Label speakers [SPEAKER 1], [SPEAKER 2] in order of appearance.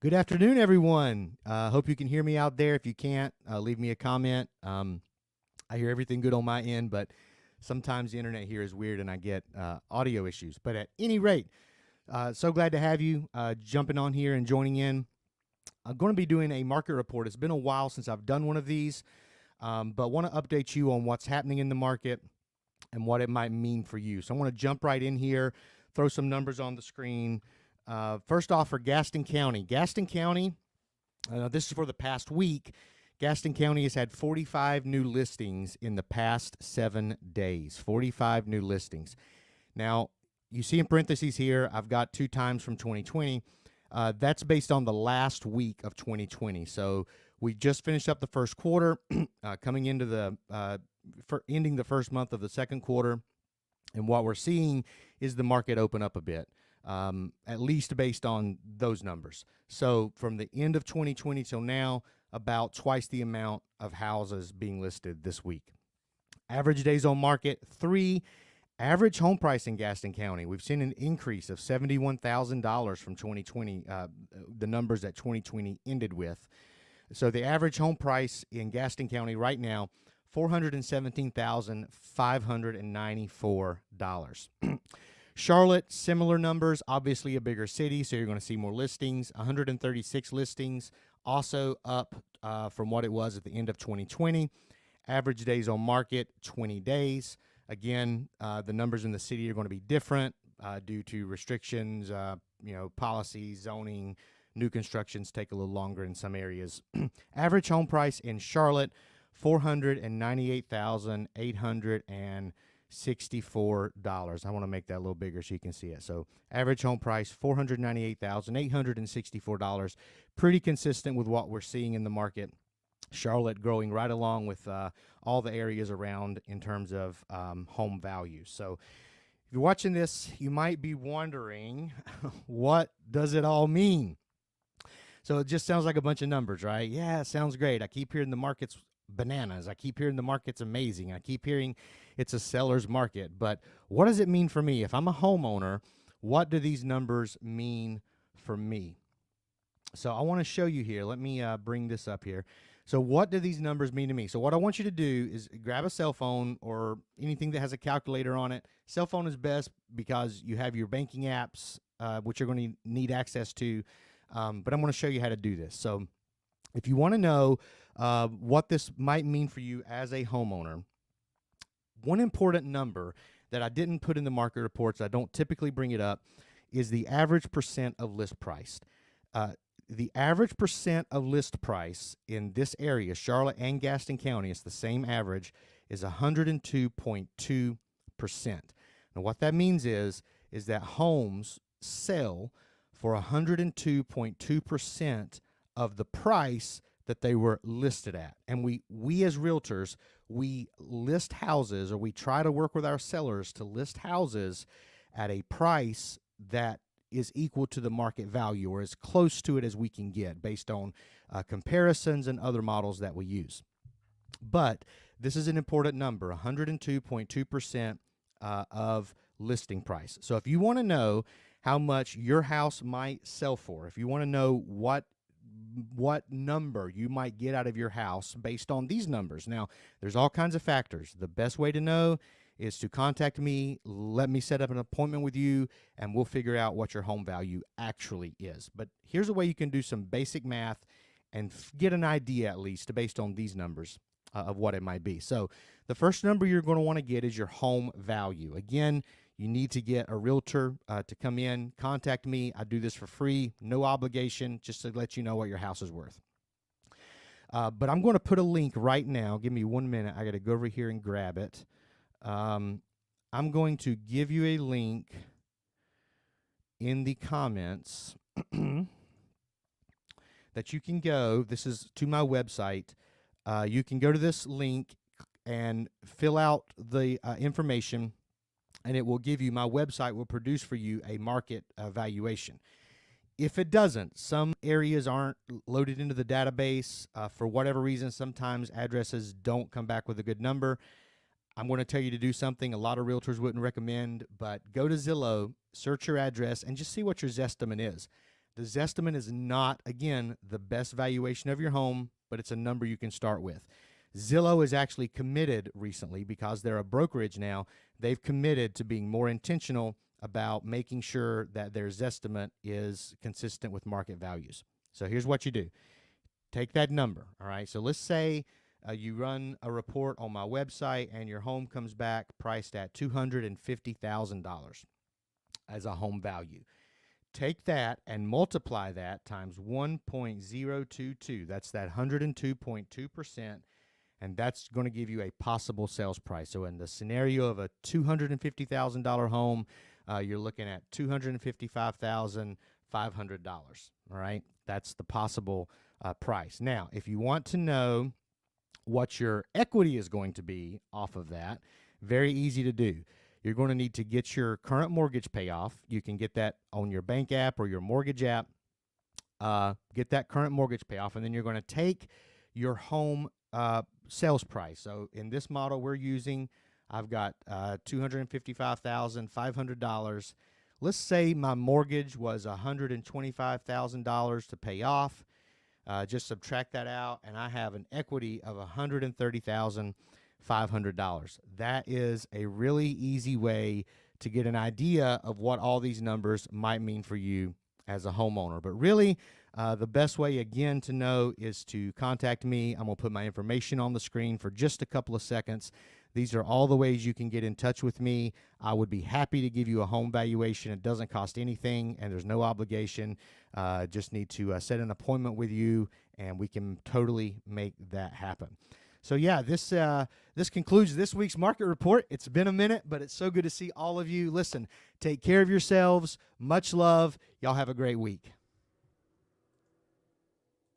[SPEAKER 1] Good afternoon, everyone. Hope you can hear me out there. If you can't, leave me a comment. I hear everything good on my end, but sometimes the internet here is weird and I get audio issues. But at any rate, so glad to have you jumping on here and joining in. I'm going to be doing a market report. It's been a while since I've done one of these, but want to update you on what's happening in the market and what it might mean for you. So I want to jump right in here, throw some numbers on the screen. First off, for Gaston County. Gaston County, this is for the past week. Gaston County has had 45 new listings in the past 7 days. 45 new listings. Now, you see in parentheses here, I've got 2 times from 2020. That's based on the last week of 2020. So we just finished up the first quarter, coming into the ending the first month of the second quarter. And what we're seeing is the market open up a bit. At least based on those numbers. So from the end of 2020 till now, about twice the amount of houses being listed this week. Average days on market, 3. Average home price in Gaston County, we've seen an increase of $71,000 from 2020, the numbers that 2020 ended with. So the average home price in Gaston County right now, $417,594. Charlotte, similar numbers, obviously a bigger city, so you're going to see more listings. 136 listings, also up from what it was at the end of 2020. Average days on market, 20 days. Again, the numbers in the city are going to be different due to restrictions, policies, zoning. New constructions take a little longer in some areas. Average home price in Charlotte, $498,864. I want to make that a little bigger so you can see it. So average home price, $498,864. Pretty consistent with what we're seeing in the market. Charlotte growing right along with all the areas around in terms of home values. So if you're watching this, you might be wondering, what does it all mean? So it just sounds like a bunch of numbers, right? Yeah, it sounds great. I keep hearing the market's bananas. I keep hearing the market's amazing. I keep hearing it's a seller's market. But what does it mean for me? If I'm a homeowner, what do these numbers mean for me? So I want to show you here. Let me bring this up here. So what do these numbers mean to me? So what I want you to do is grab a cell phone or anything that has a calculator on it. Cell phone is best because you have your banking apps, which you're going to need access to. But I'm going to show you how to do this. So if you want to know what this might mean for you as a homeowner, one important number that I didn't put in the market reports, I don't typically bring it up, is the average percent of list price. The average percent of list price in this area, Charlotte and Gaston County, it's the same average, is 102.2%. Now what that means is that homes sell for 102.2% of the price that they were listed at. And we as realtors, we list houses, or we try to work with our sellers to list houses at a price that is equal to the market value, or as close to it as we can get based on comparisons and other models that we use. But this is an important number, 102.2% of listing price. So if you want to know how much your house might sell for, if you want to know what number you might get out of your house based on these numbers. Now, there's all kinds of factors. The best way to know is to contact me, let me set up an appointment with you, and we'll figure out what your home value actually is. But here's a way you can do some basic math and get an idea, at least, based on these numbers of what it might be. So the first number you're going to want to get is your home value. Again, you need to get a realtor to come in, contact me. I do this for free, no obligation, just to let you know what your house is worth. But I'm going to put a link right now. Give me 1 minute. I got to go over here and grab it. I'm going to give you a link in the comments that you can go. This is to my website. You can go to this link and fill out the information, and it will give you, my website will produce for you a market valuation. If it doesn't, some areas aren't loaded into the database for whatever reason. Sometimes addresses don't come back with a good number. I'm going to tell you to do something a lot of realtors wouldn't recommend, but go to Zillow, search your address, and just see what your Zestimate is. The Zestimate is not, again, the best valuation of your home, but it's a number you can start with. Zillow is actually committed recently, because they're a brokerage now. They've committed to being more intentional about making sure that their Zestimate is consistent with market values. So here's what you do. Take that number, all right? So let's say you run a report on my website and your home comes back priced at $250,000 as a home value. Take that and multiply that times 1.022. That's that 102.2%, and that's going to give you a possible sales price. So in the scenario of a $250,000 home, you're looking at $255,500. All right, that's the possible price. Now, if you want to know what your equity is going to be off of that, very easy to do. You're going to need to get your current mortgage payoff. You can get that on your bank app or your mortgage app. Get that current mortgage payoff, and then you're going to take your home sales price. So in this model we're using, I've got $255,500. Let's say my mortgage was $125,000 to pay off. Just subtract that out, and I have an equity of $130,500. That is a really easy way to get an idea of what all these numbers might mean for you as a homeowner. But really, the best way, again, to know is to contact me. I'm going to put my information on the screen for just a couple of seconds. These are all the ways you can get in touch with me. I would be happy to give you a home valuation. It doesn't cost anything, and there's no obligation. Just need to set an appointment with you, and we can totally make that happen. So, yeah, this concludes this week's market report. It's been a minute, but it's so good to see all of you. Listen, take care of yourselves. Much love. Y'all have a great week.